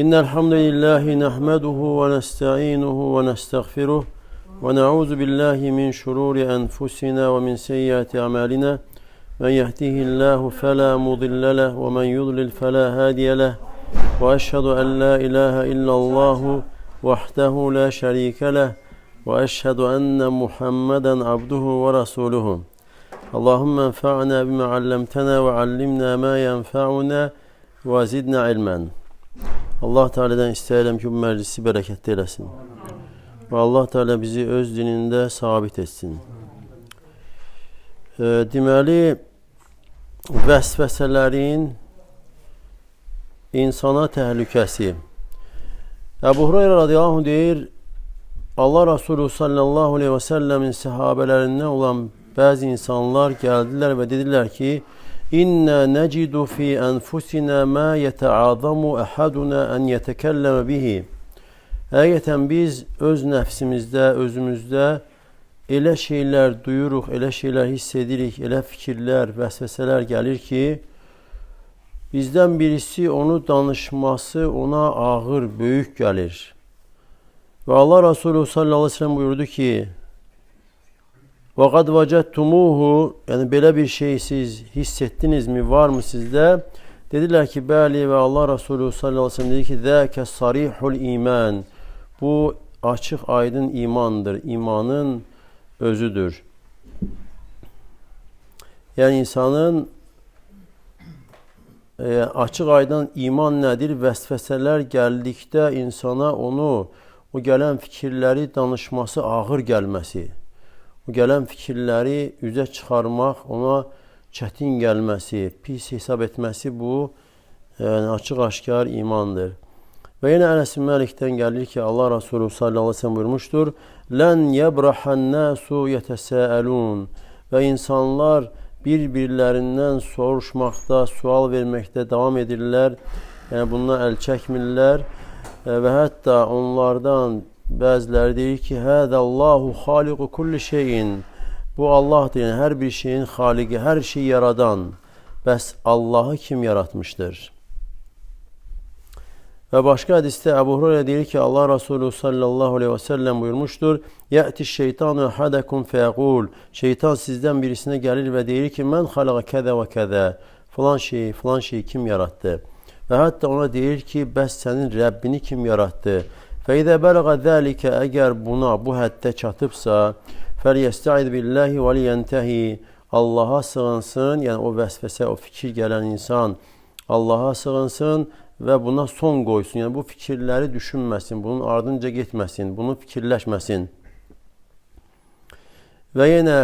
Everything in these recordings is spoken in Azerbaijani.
إن الحمد لله نحمده ونستعينه ونستغفره ونعوذ بالله من شرور أنفسنا ومن سيئات أعمالنا من يهده الله فلا مضل له ومن يضلل فلا هادي له وأشهد أن لا إله إلا الله وحده لا شريك له وأشهد أن محمدا عبده ورسوله اللهم انفعنا بما علمتنا وعلمنا ما ينفعنا وزدنا علما. Allah Teala'dan istəyirəm ki, bu məclisi bərəkətli eləsin. Və Allah Teala bizi öz dinində sabit etsin. Deməli, vəsvəsələrin insana təhlükəsi. Əbu Hureyra radiyallahu anh deyir, Allah Resulü sallallahu aleyhi və səlləmin səhabələrindən olan bəzi insanlar gəldilər və dedilər ki, İnna necidu fi enfusina ma yeta'azamu ahaduna an yetekelleme bihi. Həqiqətən biz öz nəfsimizdə, özümüzdə elə şeylər duyuruq, elə şeylər hiss edirik, elə fikirlər, vəsvəsələr gəlir ki, bizdən birisi onu danışması ona ağır, böyük gəlir. Və Allah Resulü sallallahu aleyhi ve sellem buyurdu ki, وَقَدْ وَجَدْتُمُوهُ yəni belə bir şey siz hiss ettinizmi, var mı sizdə? Dedilər ki, bəli və Allah Resulü sallallahu aleyhi ve sellem dedi ki, ذَاكَ صَرِيحُ الْإِيمَانِ Bu açıq aydın imandır, imanın özüdür. Yəni insanın açıq aydın iman nədir? Vəsvəsələr gəldikdə insana o gələn fikirləri danışması ağır gəlməsi. O gələn fikirləri üzə çıxarmaq, ona çətin gəlməsi, pis hesab etməsi bu açıq-aşkar imandır. Və yenə Ənəs bin Məlikdən gəlir ki, Allah Resulü sallallahu aleyhi ve sellem buyurmuşdur, Lən yəbrəhən-nəsu yətəsəəlun və insanlar bir-birlərindən soruşmaqda, sual verməkdə davam edirlər, yəni bundan əl çəkmirlər və hətta onlardan bəziləri deyir ki, Həzəllahu xaliqu kulli şeyin Bu Allahdır, yəni hər bir şeyin xaliqi, hər şeyi yaradan. Bəs Allahı kim yaratmışdır? Və başqa hədisdə Əbu Hureyra deyir ki, Allah Resulü sallallahu aleyhi ve sellem buyurmuşdur, Yə'ti şeytanu əhədəkum fəyəqul Şeytan sizdən birisinə gəlir və deyir ki, Mən xalaqa kədə və kədə Filan şeyi kim yarattı? Və hətta ona deyir ki, bəs sənin Rəbbini kim yarattı? فَإِذَا بَلَغَ ذَٰلِكَ Əgər bu həddə çatıbsa, فَلْيَسْتَعِذْ بِاللّٰهِ وَلِيَنْتَهِ Allaha sığınsın, yəni o vəsvəsə, o fikir gələn insan Allaha sığınsın və buna son qoysun. Yəni bu fikirləri düşünməsin, bunun ardınca getməsin, bunu fikirləşməsin. Və yenə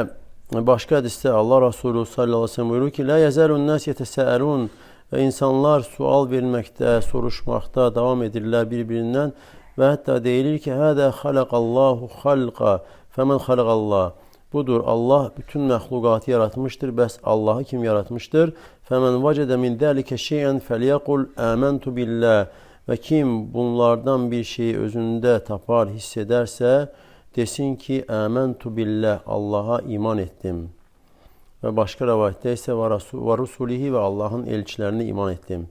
başqa hədisdə Allah Resulü sallallahu aleyhi ve sellem buyurur ki, لَا يَزَرُ النَّاسِ يَتَسَأَلُونَ Və insanlar sual verməkdə, soruşmaqda davam edirlər bir-birindən. Və hətta deyilir ki, Hədə xalaqallahu xalqa fəmən xalaqallah Budur, Allah bütün məxluqatı yaratmışdır, bəs Allahı kim yaratmışdır? Fəmən vəcədə min dəlikə şeyən fəliyəqul əməntu billah Və kim bunlardan bir şeyi özündə tapar, hiss edərsə, desin ki, əməntu billah Allaha iman etdim. Və başqa rəvayətdə isə və rusulihi və Allahın elçilərinə iman etdim.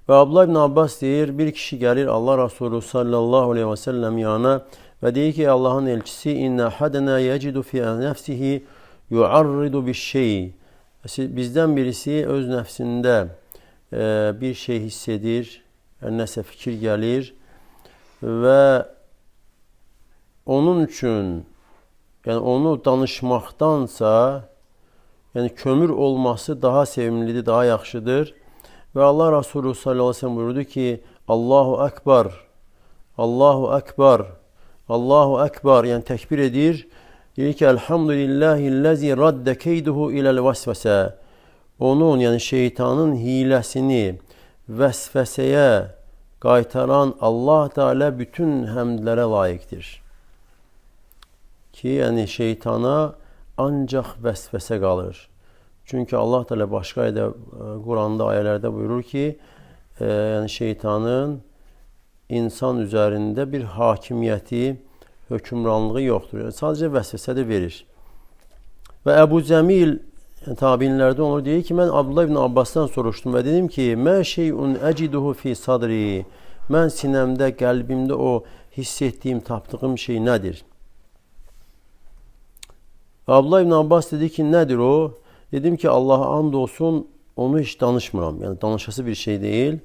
Və Abdullah ibn Abbas deyir, bir kişi gəlir Allah Resulü sallallahu aleyhi ve sellem yanına və deyir ki, Allahın elçisi İnnə hədənə yəcidu fi nəfsihi yuarridu biş-şey Bizdən birisi öz nəfsində bir şey hiss edir, nəsə fikir gəlir və onun üçün, yəni onu danışmaqdansa, yəni kömür olması daha sevimlidir, daha yaxşıdır. Və Allah Resulü sallallahu aleyhi ve sellem buyurdu ki, Allahu Ekber, Allahu Ekber, Allahu Ekber, yəni təkbir edir. Deyir ki, Elhamdülillahillezi raddə keyduhu iləl vəsvəsə. Onun, yəni şeytanın hiləsini vəsvəsəyə qaytaran Allah Teala bütün həmdlərə layiqdir. Ki, yəni şeytana ancaq vəsvəsə qalır. Çünki Allah Teala başqa ayədə, Quranda ayələrdə buyurur ki, yəni şeytanın insan üzərində bir hakimiyyəti, hökmranlığı yoxdur. Yəni sadəcə vəsvəsə də verir. Və Əbu Cəmil tabinlərdə olur, deyir ki, mən Abdullah ibn Abbasdan soruşdum və dedim ki, mə şeyun əciduhu fi sadri, mən sinəmdə, qəlbimdə o hiss etdiyim, tapdığım şey nədir? Abdullah ibn Abbas dedi ki, nədir o? Dedim ki, Allaha and olsun, onu hiç danışmıram, yəni danışası bir şey deyil.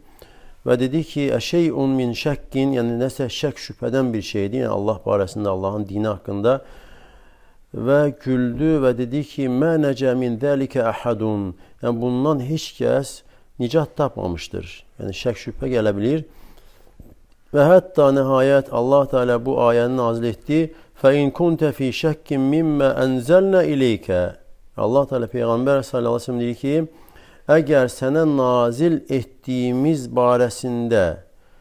Və dedi ki, şeyun min şəkkin, yəni nəsə şək şübhədən bir şeydir, yəni Allah barəsində, Allahın dini haqqında. Və güldü və dedi ki, mə nəcə min dəlikə əhədun, yəni bundan heç kəs nicat tapmamışdır. Yəni şək şübhə gələ bilir. Və hətta nəhayət Allah Teala bu ayəni nazil etdi. فَاِنْ كُنْتَ فِي شَكٍ مِمَّا أَنْزَلْنَا إِلَيْكَ. Allah Teala Peyğəmbər sallallahu aleyhi ve sellem deyir ki, əgər sənə nazil etdiyimiz barəsində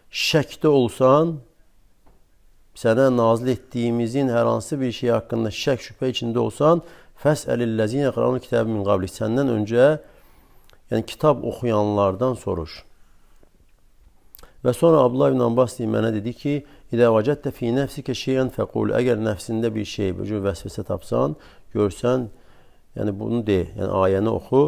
şəkdə olsan, sənə nazil etdiyimizin hər hansı bir şey haqqında şək şübhə içində olsan, فَسْأَلِ يَقْرَؤُونَ الْكِتَابَ مِنْ قَبْلِكَ. Səndən öncə, yəni kitab oxuyanlardan soruş. Və sonra Abdullah ibn Abbas mənə dedi ki, İdə vəcəddə fi nəfsikə şeyən fəqul. Əgər nəfsində bir şey, bir cür vəsvəsə tapsan, görsən, yəni bunu de, yəni ayəni oxu.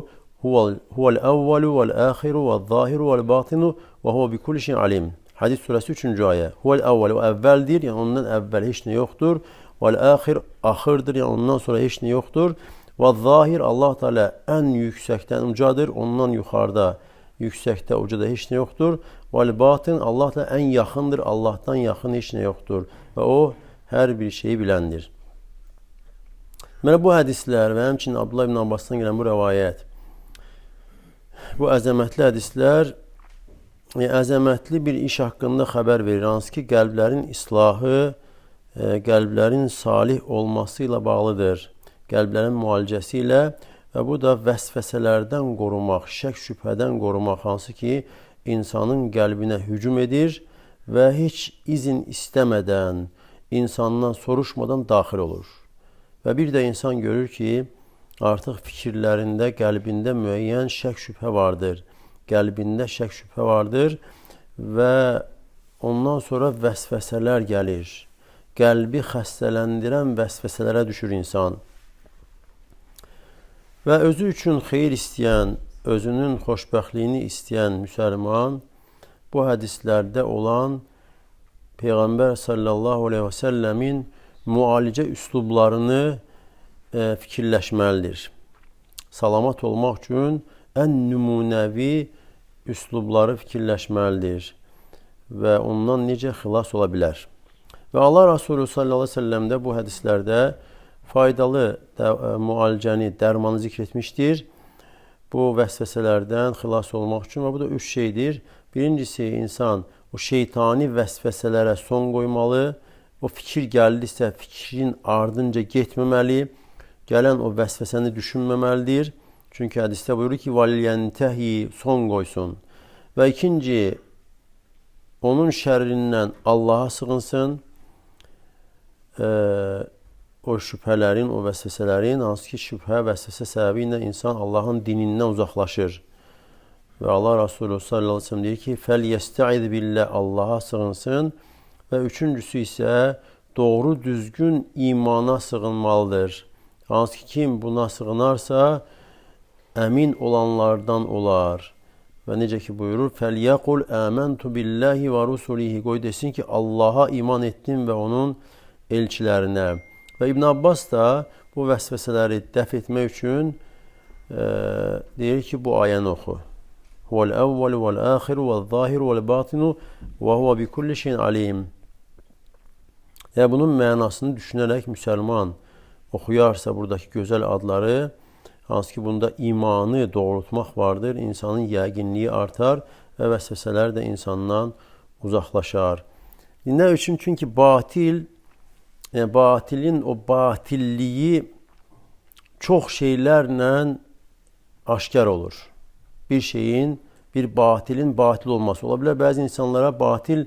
Huvəl-əvvəlu vəl-əxiru vəl-zahiru vəl-batinu və huvə bi kulli şeyin alim. Hadis surəsi 3-cü ayə. Huvəl-əvvəlu, o əvvəldir, yəni ondan əvvəl heç nə yoxdur. Vəl-əxir, axırdır, yəni ondan sonra heç nə yoxdur. Vəl-zahir, Allah Teala ən yüksəkdən ucadır, ondan yuxarıda, yüksəkdə, ucada heç nə yoxdur. Vəl-batin, Allah da ən yaxındır, Allahdan yaxın heç nə yoxdur və o hər bir şeyi biləndir. Mənə bu hədislər və həmçinin Abdullah ibn Abbasdan gələn bu rəvayət, bu əzəmətli hədislər əzəmətli bir iş haqqında xəbər verir, hansı ki, qəlblərin islahı, qəlblərin salih olması ilə bağlıdır, qəlblərin müalicəsi ilə və bu da vəsvəsələrdən qorumaq, şək şübhədən qorumaq, hansı ki, insanın qəlbinə hücum edir və heç izin istəmədən, insandan soruşmadan daxil olur. Və bir də insan görür ki, artıq fikirlərində, qəlbində müəyyən şək şübhə vardır. Qəlbində şək şübhə vardır və ondan sonra vəsvəsələr gəlir. Qəlbi xəstələndirən vəsvəsələrə düşür insan. Və özü üçün xeyir istəyən, özünün xoşbəxtliyini istəyən müsəlman bu hədislərdə olan Peyğəmbər sallallahu aleyhi və səlləmin müalicə üslublarını fikirləşməlidir. Salamat olmaq üçün ən nümunəvi üslubları fikirləşməlidir və ondan necə xilas ola bilər. Və Allah Rasulü sallallahu aleyhi və səlləm də bu hədislərdə faydalı müalicəni, dərmanı zikr etmişdir. Bu vəsvəsələrdən xilas olmaq üçün və bu da 3 şeydir. Birincisi, insan o şeytani vəsvəsələrə son qoymalı. O fikir gəldisə, fikrin ardınca getməməli. Gələn o vəsvəsəni düşünməməlidir. Çünki hədisdə buyurur ki, vəliyyəntəhi son qoysun. Və ikinci, onun şərrindən Allaha sığınsın. O şübhələrin, o vəsvəsələrin, hansı ki, şübhə, vəsvəsə səbəbi ilə insan Allahın dinindən uzaqlaşır. Və Allah Rasulü sallallahu aleyhi ve sellem deyir ki, فَلْيَسْتَعِذْ بِاللّٰهِ Allaha sığınsın. Və üçüncüsü isə doğru düzgün imana sığınmalıdır. Hansı ki, kim buna sığınarsa, əmin olanlardan olar. Və necə ki buyurur, فَلْيَقُلْ آمَنْتُ بِاللّٰهِ وَرُسُولِهِ Qoy desin ki, Allaha iman etdim və onun elçilərinə. Və İbn Abbas da bu vəsvəsələri dəf etmək üçün deyir ki, bu ayəni oxu. Huvəl-əvvəlu vəl-əxiru vəl-zahiru vəl-batinu və huvə bi kulli şeyin alim. Yəni, bunun mənasını düşünərək müsəlman oxuyarsa buradakı gözəl adları, hansı ki, bunda imanı doğrultmaq vardır, insanın yəqinliyi artar və vəsvəsələr də insandan uzaqlaşar. Nə üçün? Çünki batil, yəni batilin o batilliyi çox şeylərlə aşkar olur. Bir şeyin, bir batilin batil olması. Ola bilər, bəzi insanlara batil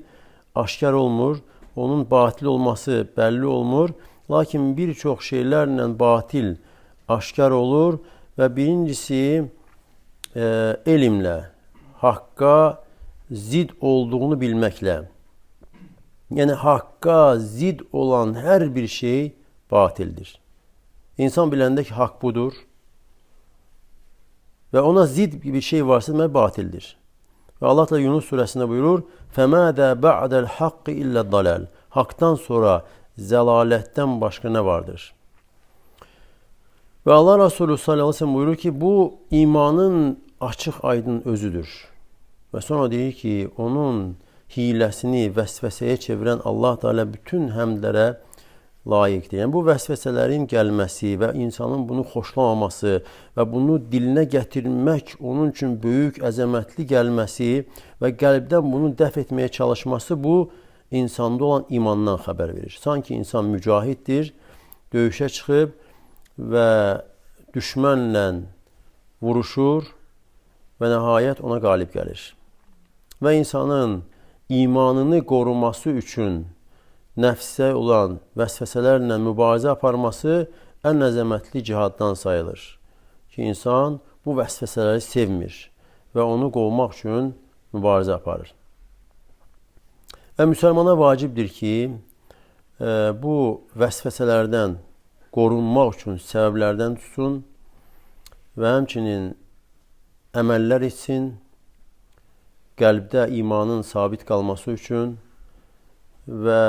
aşkar olmur, onun batil olması bəlli olmur. Lakin bir çox şeylərlə batil aşkar olur və birincisi elmlə, haqqa zid olduğunu bilməklə. Yəni, haqqa zid olan hər bir şey batildir. İnsan biləndə ki, haqq budur, ve ona zid bir şey varsa demək batildir. Ve Allah da Yunus suresinde buyurur: فَمَاذَا بَعْدَ الْحَقِّ اِلَّا الضَّلَالِ Hak'tan sonra zelaletten başka ne vardır? Ve Allah Resulü sallallahu aleyhi ve sellem buyurur ki bu imanın açık aydın özüdür. Ve sonra deyir ki onun hilesini vesveseye çeviren Allah Teala bütün həmdlərə layiqdir. Yəni bu vəsvəsələrin gəlməsi və insanın bunu xoşlamaması və bunu dilinə gətirmək onun üçün böyük əzəmətli gəlməsi və qəlbdən bunu dəf etməyə çalışması bu insanda olan imandan xəbər verir. Sanki insan mücahiddir, döyüşə çıxıb və düşmənlə vuruşur və nəhayət ona qalib gəlir. Və insanın imanını qoruması üçün nəfsə olan vəsvəsələrlə mübarizə aparması ən əzəmətli cihaddan sayılır. Ki, insan bu vəsvəsələri sevmir və onu qovmaq üçün mübarizə aparır. Və müsəlmana vacibdir ki, bu vəsvəsələrdən qorunmaq üçün səbəblərdən tutsun və həmçinin əməllər etsin, qəlbdə imanın sabit qalması üçün və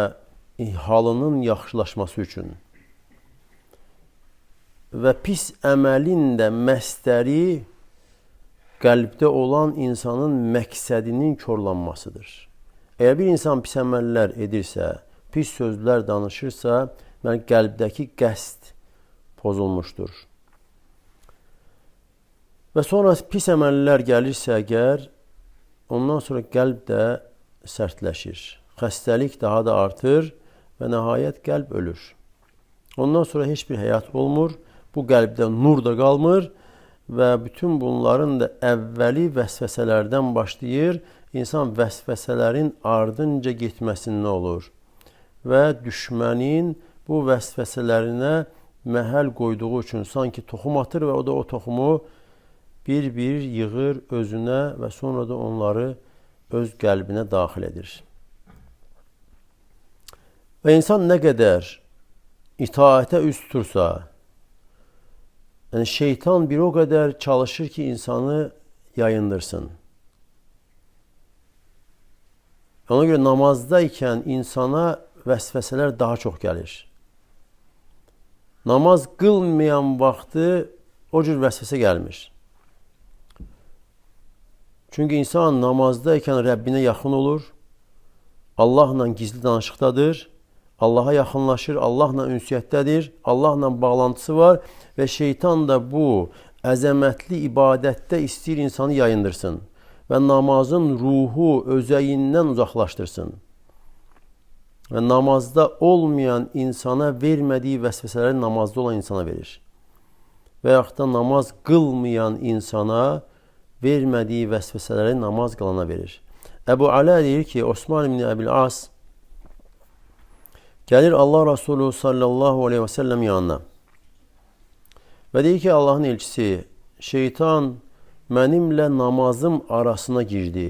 halının yaxşılaşması üçün və pis əməlin də məstəri qəlbdə olan insanın məqsədinin korlanmasıdır. Əgər bir insan pis əməllər edirsə, pis sözlər danışırsa, qəlbdəki qəsd pozulmuşdur. Və sonra pis əməllər gəlirsə əgər, ondan sonra qəlb də sərtləşir. Xəstəlik daha da artır və nəhayət qəlb ölür. Ondan sonra heç bir həyat olmur, bu qəlbdə nur da qalmır və bütün bunların da əvvəli vəsvəsələrdən başlayır, insan vəsvəsələrin ardınca getməsində olur və düşmənin bu vəsvəsələrinə məhəl qoyduğu üçün sanki toxum atır və o da o toxumu bir-bir yığır özünə və sonra da onları öz qəlbinə daxil edir. Və insan nə qədər itaətə üst tutursa, yəni şeytan bir o qədər çalışır ki, insanı yayındırsın. Ona görə namazdayken insana vəsvəsələr daha çox gəlir. Namaz qılmayan vaxtı o cür vəsvəsə gəlmir. Çünki insan namazdayken Rəbbinə yaxın olur, Allahla gizli danışıqdadır, Allaha yaxınlaşır, Allahla ünsiyyətdədir, Allahla bağlantısı var və şeytan da bu əzəmətli ibadətdə istəyir insanı yayındırsın və namazın ruhu özəyindən uzaqlaşdırsın. Və namazda olmayan insana vermədiyi vəsvəsələri namazda olan insana verir. Və yaxud da namaz qılmayan insana vermədiyi vəsvəsələri namaz qılana verir. Əbu Ala deyir ki, Osman ibn Əbil As gəlir Allah Resulü sallallahu aleyhi və səlləm yanına və deyir ki, Allahın elçisi, şeytan mənimlə namazım arasına girdi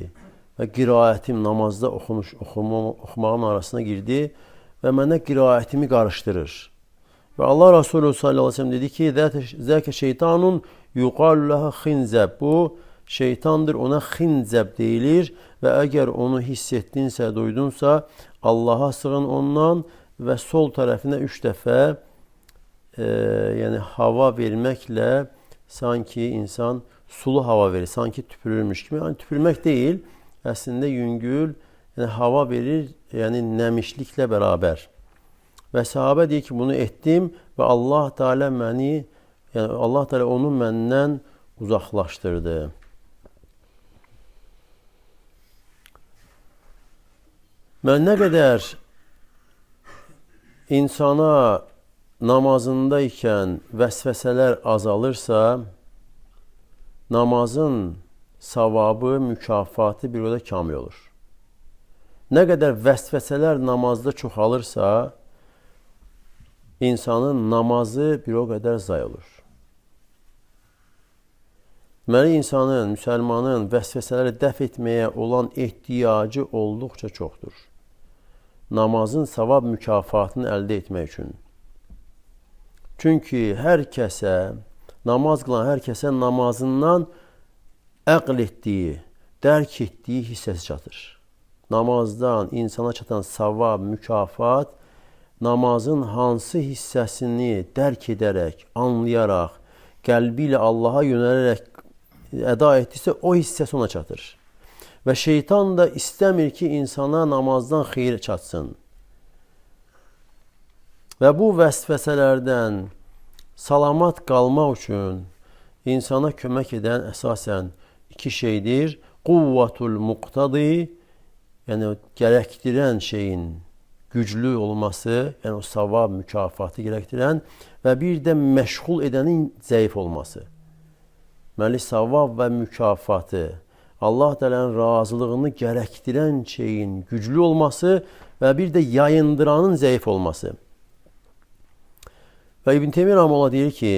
və qiraətim namazda oxumağın arasına girdi və mənə qiraətimi qarışdırır. Və Allah Resulü sallallahu aleyhi və səlləm dedi ki, zəkə şeytanun yuqalləha xinzəb. Bu şeytandır, ona xinzəb deyilir və əgər onu hiss etdinsə, duydunsa, Allaha sığın ondan və sol tərəfinə 3 dəfə yəni hava verməklə sanki insan sulu hava verir, sanki tüpürürmüş kimi. Yəni tüpürmək deyil, əslində yüngül yəni hava verir, yəni nəmişliklə bərabər. Və sahabə deyir ki, bunu etdim və Allah Teala məni, yəni Allah Teala onu məndən uzaqlaşdırdı. Mən nə qədər insana namazındayken vəsvəsələr azalırsa, namazın savabı, mükafatı bir o da kamil olur. Nə qədər vəsvəsələr namazda çoxalırsa, insanın namazı bir o qədər zay olur. Deməli, insanın, müsəlmanın vəsvəsələri dəf etməyə olan ehtiyacı olduqca çoxdur. Namazın savab mükafatını əldə etmək üçün. Çünki hər kəsə, namaz qılan hər kəsə namazından əql etdiyi, dərk etdiyi hissəsi çatır. Namazdan insana çatan savab, mükafat, namazın hansı hissəsini dərk edərək, anlayaraq, qəlbi ilə Allaha yönələrək əda etdirsə, o hissəsi ona çatır. Və şeytan da istəmir ki, insana namazdan xeyir çatsın. Və bu vəsvəsələrdən salamat qalmaq üçün insana kömək edən əsasən iki şeydir. Quvvatul muqtadi, yəni gərəkdirən şeyin güclü olması, yəni o savab, mükafatı gərəkdirən və bir də məşğul edənin zəif olması. Deməli, savab və mükafatı, Allah Teala'nın razılığını gərəkdirən şeyin güclü olması və bir də yayındıranın zəif olması. Və İbn Teymiyyə rahimehullah deyir ki,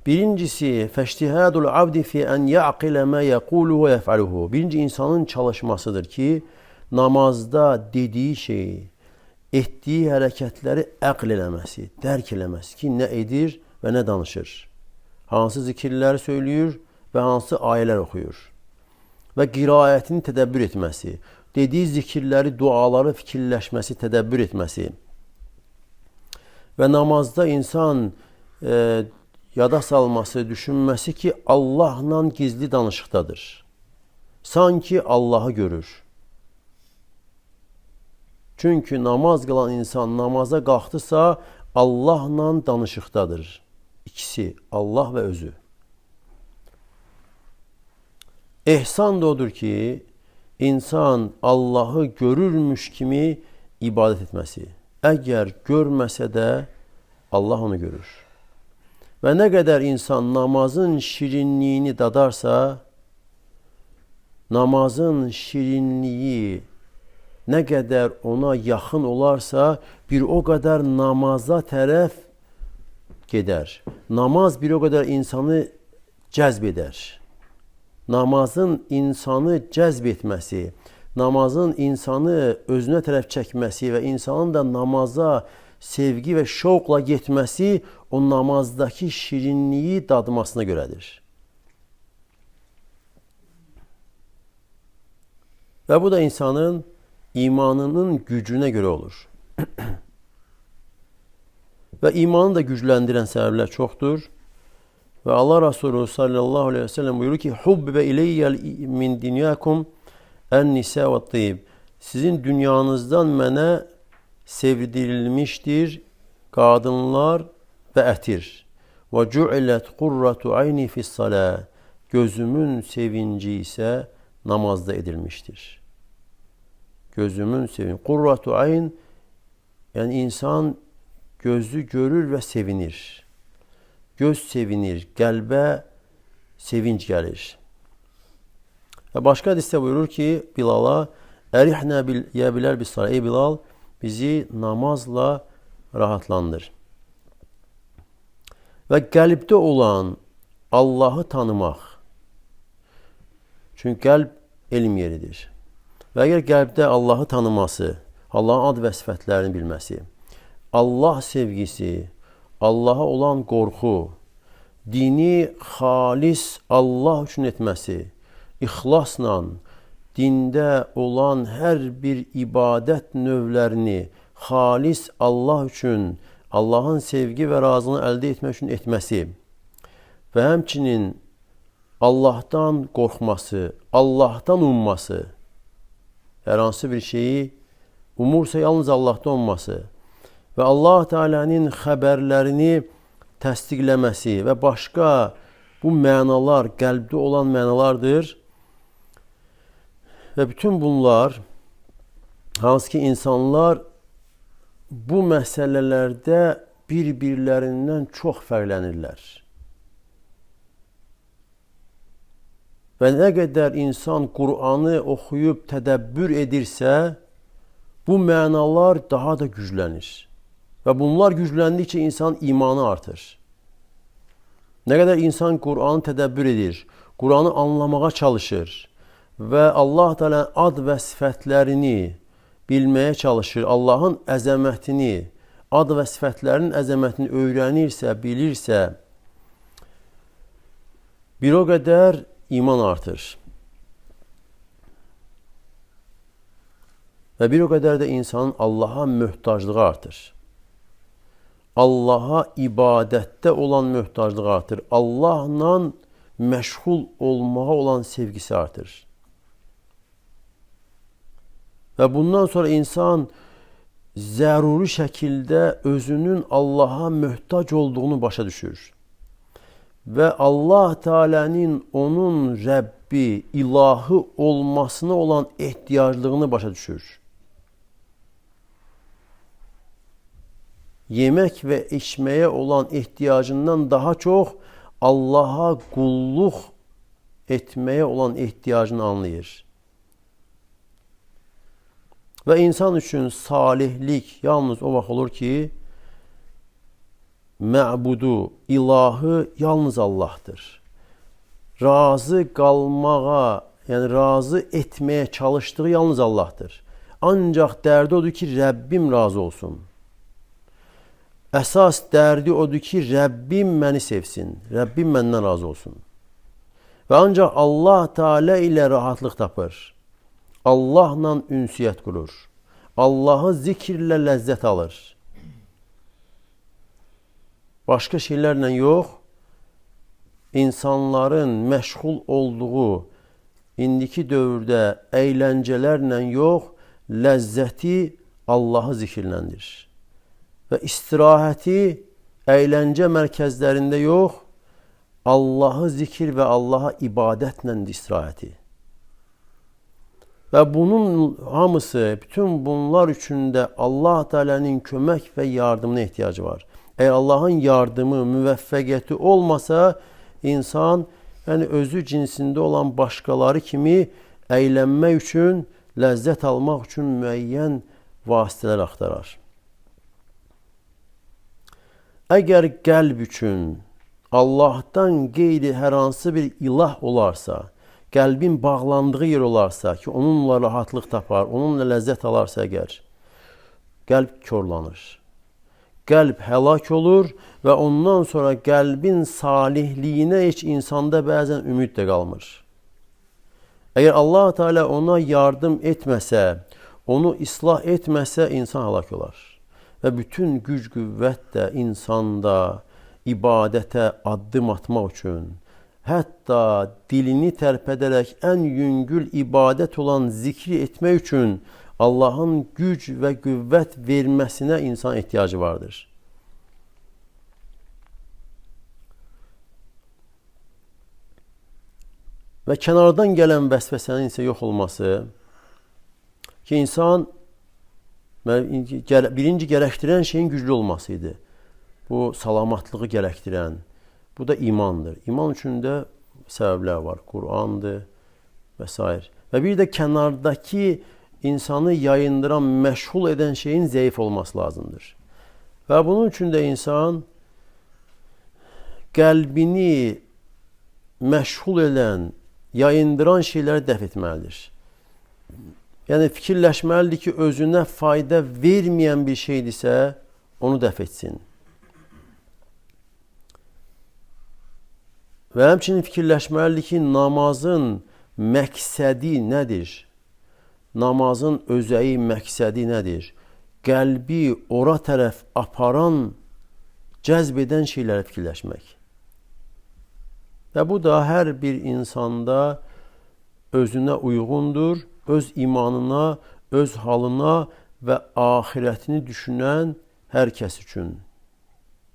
birincisi, fəştihadul abdi fi an ya'qila ma yaqulu və yef'aluhu. Birinci insanın çalışmasıdır ki, namazda dediyi şeyi, etdiyi hərəkətləri əql eləməsi, dərk eləməsi ki, nə edir və nə danışır. Hansı zikirləri söyləyir və hansı ayələr oxuyur. Və qiraətini tədəbbür etməsi, dediyi zikirləri, duaları fikirləşməsi, tədəbbür etməsi. Və namazda insan yada salması, düşünməsi ki, Allahla gizli danışıqdadır. Sanki Allahı görür. Çünki namaz qılan insan namaza qalxdısa, Allahla danışıqdadır. İkisi, Allah və özü. Ehsan da odur ki, insan Allahı görürmüş kimi ibadət etməsi. Əgər görməsə də Allah onu görür. Və nə qədər insan namazın şirinliyini dadarsa, namazın şirinliyi nə qədər ona yaxın olarsa, bir o qədər namaza tərəf gedər. Namaz bir o qədər insanı cəzb edər. Namazın insanı cəzb etməsi, namazın insanı özünə tərəf çəkməsi və insanın da namaza sevgi və şovqla getməsi o namazdakı şirinliyi dadmasına görədir. Və bu da insanın imanının gücünə görə olur. Və imanı da gücləndirən səbəblər çoxdur. Və Allah Resulü sallallahu aleyhi ve sellem buyurur ki, Hubbə ileyyəl min dünyakum ən-nisə və tıyib. Sizin dünyanızdan mənə sevdirilmişdir qadınlar və ətir. Və cu'ilət qurratu ayni fis-salah. Gözümün sevinci isə namazda edilmişdir. Gözümün sevinci. Qurratu ayn, yəni insan gözü görür və sevinir. Göz sevinir, qəlbə sevinç gəlir. Və başqa hədisdə buyurur ki, Bilala, Ərihnə ya Bilal bis-salah. Ey Bilal, bizi namazla rahatlandır. Və qəlbdə olan Allahı tanımaq. Çünki qəlb elm yeridir. Və əgər qəlbdə Allahı tanıması, Allahın ad və sifətlərini bilməsi, Allah sevgisi, Allaha olan qorxu, dini xalis Allah üçün etməsi, ixlasla dində olan hər bir ibadət növlərini xalis Allah üçün, Allahın sevgi və razılığını əldə etmək üçün etməsi və həmçinin Allahdan qorxması, Allahdan umması, hər hansı bir şeyi umursa yalnız Allahdan umması və Allah Teala'nın xəbərlərini təsdiqləməsi və başqa bu mənalar qəlbdə olan mənalardır. Və bütün bunlar, hansı ki insanlar bu məsələlərdə bir-birlərindən çox fərqlənirlər. Və nə qədər insan Qur'anı oxuyub tədəbbür edirsə, bu mənalar daha da güclənir. Və bunlar gücləndikcə insan imanı artır. Nə qədər insan Qur'anı tədəbbür edir, Qur'anı anlamağa çalışır və Allah Teala ad və sifətlərini bilməyə çalışır, Allahın əzəmətini, ad və sifətlərinin əzəmətini öyrənirsə, bilirsə, bir o qədər iman artır. Və bir o qədər də insanın Allaha möhtaclığı artır. Allaha ibadətdə olan möhtaclığı artır. Allahla məşğul olmağa olan sevgisi artır. Və bundan sonra insan zəruri şəkildə özünün Allaha möhtac olduğunu başa düşür. Və Allah Teala'nın onun Rəbbi, ilahı olmasına olan ehtiyaclığını başa düşür. Yemək və içməyə olan ehtiyacından daha çox Allaha qulluq etməyə olan ehtiyacını anlayır. Və insan üçün salihlik yalnız o vaxt olur ki, məbudu, ilahı yalnız Allah'tır. Razı qalmağa, yəni razı etməyə çalışdığı yalnız Allah'tır. Ancaq dərdi odur ki, Rəbbim razı olsun. Əsas dərdi odur ki, Rəbbim məni sevsin, Rəbbim məndən razı olsun. Və ancaq Allah Teala ilə rahatlıq tapır. Allahla ünsiyyət qurur. Allahı zikirlə ləzzət alır. Başqa şeylərlə yox, insanların məşğul olduğu indiki dövrdə əyləncələrlə yox, ləzzəti Allahı zikirləndir. Və istirahəti əyləncə mərkəzlərində yox, Allahı zikir və Allaha ibadətlə istirahəti. Və bunun hamısı, bütün bunlar üçün də Allah Teala'nın kömək və yardımına ehtiyacı var. Əgər Allahın yardımı, müvəffəqiyyəti olmasa, insan özü cinsində olan başqaları kimi əylənmək üçün, ləzzət almaq üçün müəyyən vasitələr axtarar. Əgər qəlb üçün Allahdan qeyri hər hansı bir ilah olarsa, qəlbin bağlandığı yer olarsa ki, onunla rahatlıq tapar, onunla ləzzət alarsa əgər, qəlb korlanır. Qəlb həlak olur və ondan sonra qəlbin salihliyinə heç insanda bəzən ümid də qalmır. Əgər Allah Teala ona yardım etməsə, onu islah etməsə, insan həlak olar. Və bütün güc qüvvət də insanda ibadətə addım atmaq üçün, hətta dilini tərpədərək ən yüngül ibadət olan zikri etmək üçün Allahın güc və qüvvət verməsinə insan ehtiyacı vardır. Və kənardan gələn vəsvəsənin isə yox olması ki, insan birinci gərəkdirən şeyin güclü olması idi. Bu salamatlığı gərəkdirən, bu da imandır. İman üçün də səbəblər var. Qur'andır və s. Və bir də kənardakı insanı yayındıran, məşğul edən şeyin zəif olması lazımdır. Və bunun üçün də insan qəlbini məşğul edən, yayındıran şeyləri dəf etməlidir. Yəni fikirləşməlidir ki, özünə fayda verməyən bir şeydirsə, onu dəf etsin. Və həmçinin fikirləşməlidir ki, namazın məqsədi nədir? Namazın özəyi məqsədi nədir? Qəlbi ora tərəf aparan, cəzb edən şeyləri fikirləşmək. Və bu da hər bir insanda özünə uyğundur, öz imanına, öz halına və axirətini düşünən hər kəs üçün.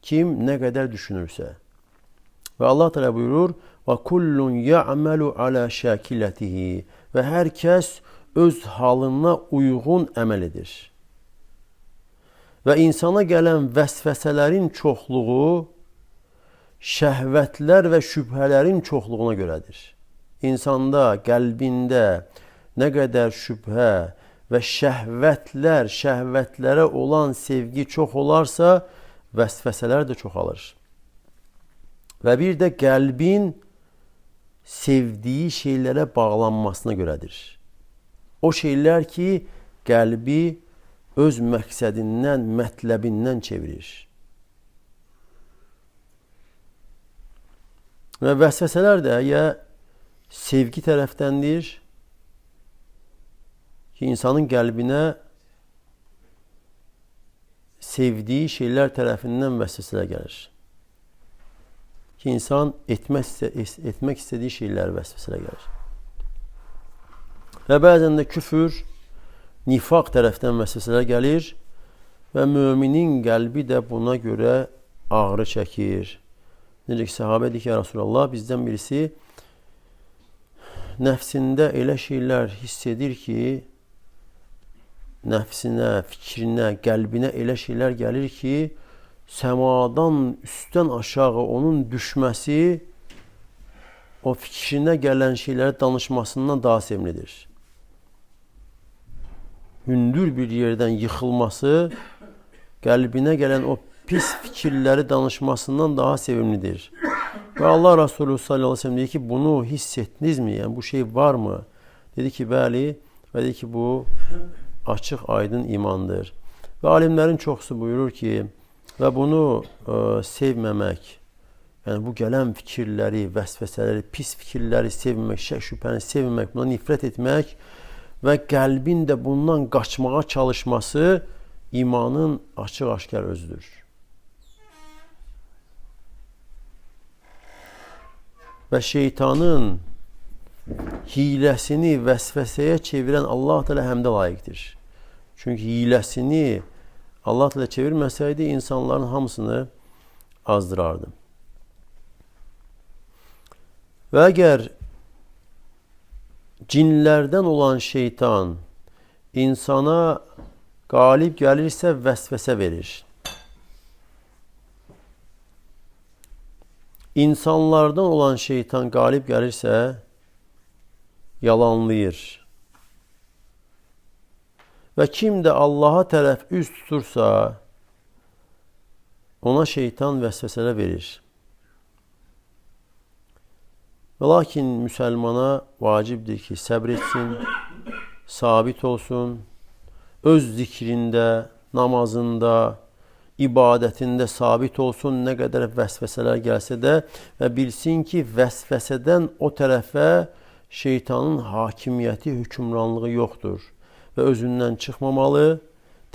Kim nə qədər düşünürsə. Və Allah Teala buyurur: "Və kullun ya'malu ala şakilatihi." Və hər kəs öz halına uyğun əməl edir. Və insana gələn vəsvəsələrin çoxluğu şəhvətlər və şübhələrin çoxluğuna görədir. İnsanda, qəlbində nə qədər şübhə və şəhvətlər, şəhvətlərə olan sevgi çox olarsa, vəsvəsələr də çoxalır. Və bir də qəlbin sevdiyi şeylərə bağlanmasına görədir. O şeylər ki, qəlbi öz məqsədindən, mətləbindən çevirir. Və vəsvəsələr də ya sevgi tərəfdəndir ki, insanın qəlbinə sevdiyi şeylər tərəfindən vəsvəsələr gəlir. Ki, insan etmək istədiyi şeylər vəsvəsələr gəlir. Və bəzən də küfür, nifaq tərəfdən vəsvəsələr gəlir və müminin qəlbi də buna görə ağrı çəkir. Necə ki, sahabə deyir ki, ya Rasulallah, bizdən birisi nəfsində elə şeylər hiss edir ki, nəfsinə, fikrinə, qəlbinə elə şeylər gəlir ki, səmadan üstdən aşağı onun düşməsi o fikrinə gələn şeyləri danışmasından daha sevimlidir. Hündür bir yerdən yıxılması qəlbinə gələn o pis fikirləri danışmasından daha sevimlidir. Və Allah Resulü sallallahu aleyhi ve sellem dedi ki, bunu hiss etdinizmi? Yəni, bu şey varmı? Dedi ki, bəli. Və dedi ki, bu açıq, aydın imandır. Və alimlərin çoxsu buyurur ki, və bunu sevməmək, yəni bu gələn fikirləri, vəsvəsələri, pis fikirləri sevməmək, şək şübhəni sevməmək, buna nifrət etmək və qəlbin də bundan qaçmağa çalışması imanın açıq-aşkar özüdür. Və şeytanın hiləsini vəsvəsəyə çevirən Allah Teala həmdə layiqdir. Çünki hiləsini Allah Teala çevirməsəydi insanların hamısını azdırardı. Və əgər cinlərdən olan şeytan insana qalib gəlirsə vəsvəsə verir. İnsanlardan olan şeytan qalib gəlirsə yalanlayır. Və kim də Allaha tərəf üz tutursa ona şeytan vəsvəsələr verir. Və lakin müsəlmana vacibdir ki, səbr etsin, sabit olsun, öz zikrində, namazında, ibadətində sabit olsun, nə qədər vəsvəsələr gəlsə də və bilsin ki, vəsvəsədən o tərəfə şeytanın hakimiyyəti, hökmranlığı yoxdur və özündən çıxmamalı,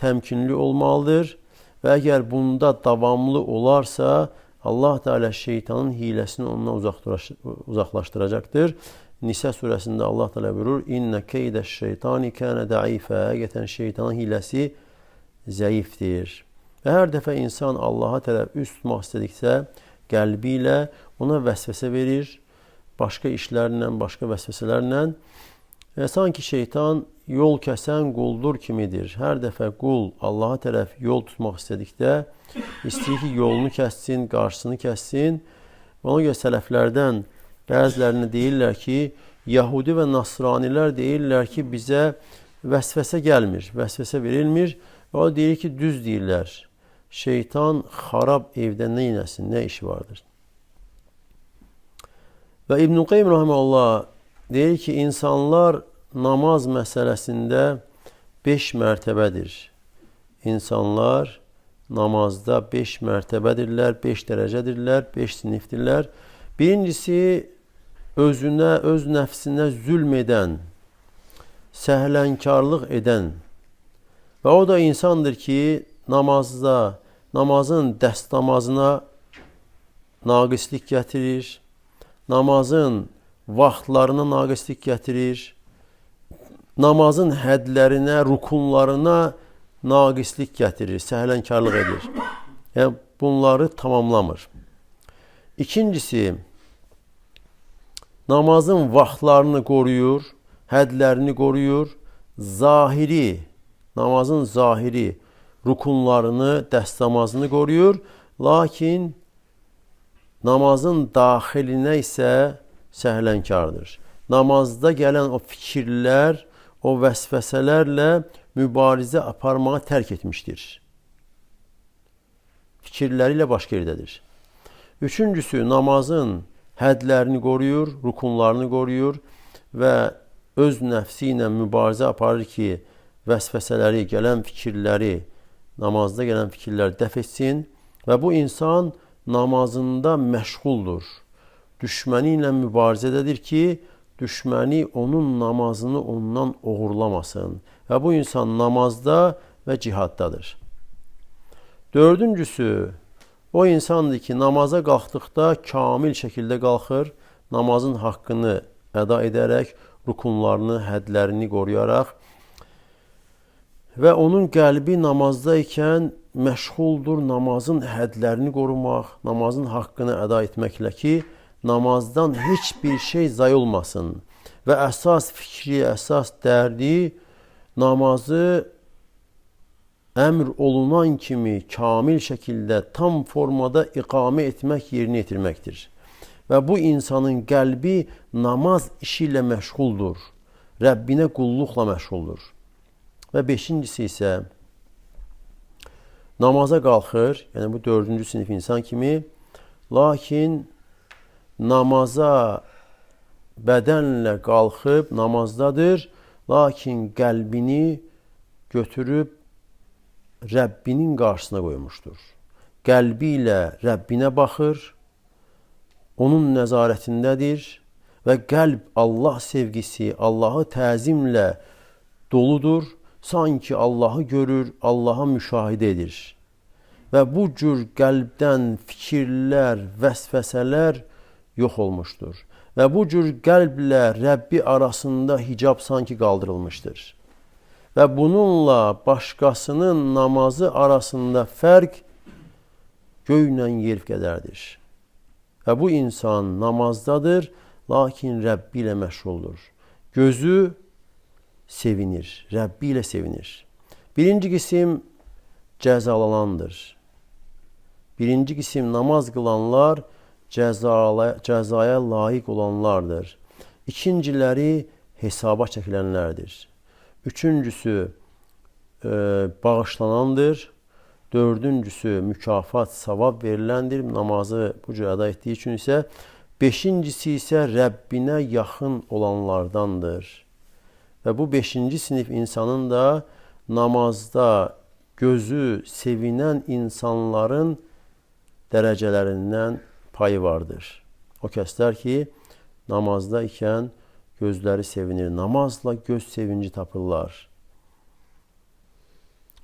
təmkinli olmalıdır və əgər bunda davamlı olarsa, Allah Teala şeytanın hiləsini ondan uzaqlaşdıracaqdır. Nisə surəsində Allah Teala buyurur, İnnə keydəş-şeytani kənə dəifə, həqiqətən şeytanın hiləsi zəifdir. Və hər dəfə insan Allaha tərəf üst tutmaq istədiksə, qəlbi ilə ona vəsvəsə verir, başqa işlərlə, başqa vəsvəsələrlə. Sanki şeytan yol kəsən quldur kimidir. Hər dəfə qul Allaha tərəf yol tutmaq istədikdə, istəyir ki, yolunu kəssin, qarşısını kəssin. Ona görə sələflərdən bəzilərini deyirlər ki, Yahudi və Nasranilər deyirlər ki, bizə vəsvəsə gəlmir, vəsvəsə verilmir. O deyir ki, düz deyirlər. Şeytan xarab evdə nə inəsin, nə işi vardır? Və İbn-i Qeym rahimehullah deyir ki, insanlar namaz məsələsində 5 mərtəbədir. İnsanlar namazda 5 mərtəbədirlər, 5 dərəcədirlər, 5 sinifdirlər. Birincisi, özünə, öz nəfsinə zülm edən, səhlənkarlıq edən və o da insandır ki, namazın dəst namazına naqislik gətirir, namazın vaxtlarına naqislik gətirir, namazın hədlərinə, rukunlarına naqislik gətirir, səhlənkarlıq edir. Yəni, bunları tamamlamır. İkincisi, namazın vaxtlarını qoruyur, hədlərini qoruyur, namazın zahiri rukunlarını, dəst namazını qoruyur, lakin namazın daxilinə isə səhlənkardır. Namazda gələn o fikirlər, o vəsvəsələrlə mübarizə aparmağı tərk etmişdir. Fikirləri ilə başqa yerdədir. Üçüncüsü, namazın hədlərini qoruyur, rukunlarını qoruyur və öz nəfsi ilə mübarizə aparır ki, vəsvəsələri, gələn fikirləri, namazda gələn fikirləri dəf etsin və bu insan namazında məşğuldur. düşməni ilə mübarizədədir ki, düşməni onun namazını ondan oğurlamasın. Və bu insan namazda və cihaddadır. Dördüncüsü, o insandır ki, namaza qalxdıqda kamil şəkildə qalxır, namazın haqqını əda edərək, rukunlarını, hədlərini qoruyaraq və onun qəlbi namazda ikən məşğuldur namazın hədlərini qorumaq, namazın haqqını əda etməklə ki, namazdan heç bir şey zay olmasın və əsas fikri, əsas dərdi namazı əmr olunan kimi kamil şəkildə tam formada iqamə etmək, yerinə yetirməkdir. Və bu insanın qəlbi namaz işi ilə məşğuldur, Rəbbinə qulluqla məşğuldur. Və beşincisi isə namaza qalxır, yəni bu dördüncü sinif insan kimi, lakin namaza bədənlə qalxıb namazdadır, lakin qəlbini götürüb Rəbbinin qarşısına qoymuşdur. Qəlbi ilə Rəbbinə baxır, onun nəzarətindədir və qəlb Allah sevgisi, Allahı təzimlə doludur. Sanki Allahı görür, Allahı müşahidə edir. Və bu cür qəlbdən fikirlər, vəsvəsələr yox olmuşdur. Və bu cür qəlblə Rəbbi arasında hicab sanki qaldırılmışdır. Və bununla başqasının namazı arasında fərq göylə yer qədərdir. Və bu insan namazdadır, lakin Rəbbi ilə məşğuldur. Gözü sevinir, Rəbbi ilə sevinir. Birinci qisim cəzalanandır. Birinci qisim namaz qılanlar cəzaya layiq olanlardır. İkinciləri hesaba çəkilənlərdir. Üçüncüsü bağışlanandır. Dördüncüsü mükafat, savab veriləndir. Namazı bu cür əda etdiyi üçün isə. Beşincisi isə Rəbbinə yaxın olanlardandır. Və bu beşinci sinif insanın da namazda gözü sevinən insanların dərəcələrindən payı vardır. O kəslər ki, namazda ikən gözləri sevinir. Namazla göz sevinci tapırlar.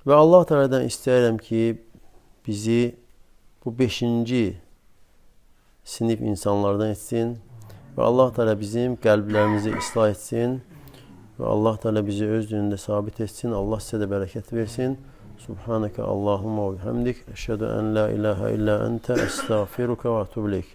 Və Allah Teala'dan istəyirəm ki, bizi bu beşinci sinif insanlardan etsin və Allah Teala bizim qəlblərimizi islah etsin və Allah Teala bizi öz dinində sabit etsin. Allah sizə də bərəkət versin. Subhaneke Allahumma və bihamdik. Eşhedü en la ilahe illa ente estağfiruke ve etûbü ileyk.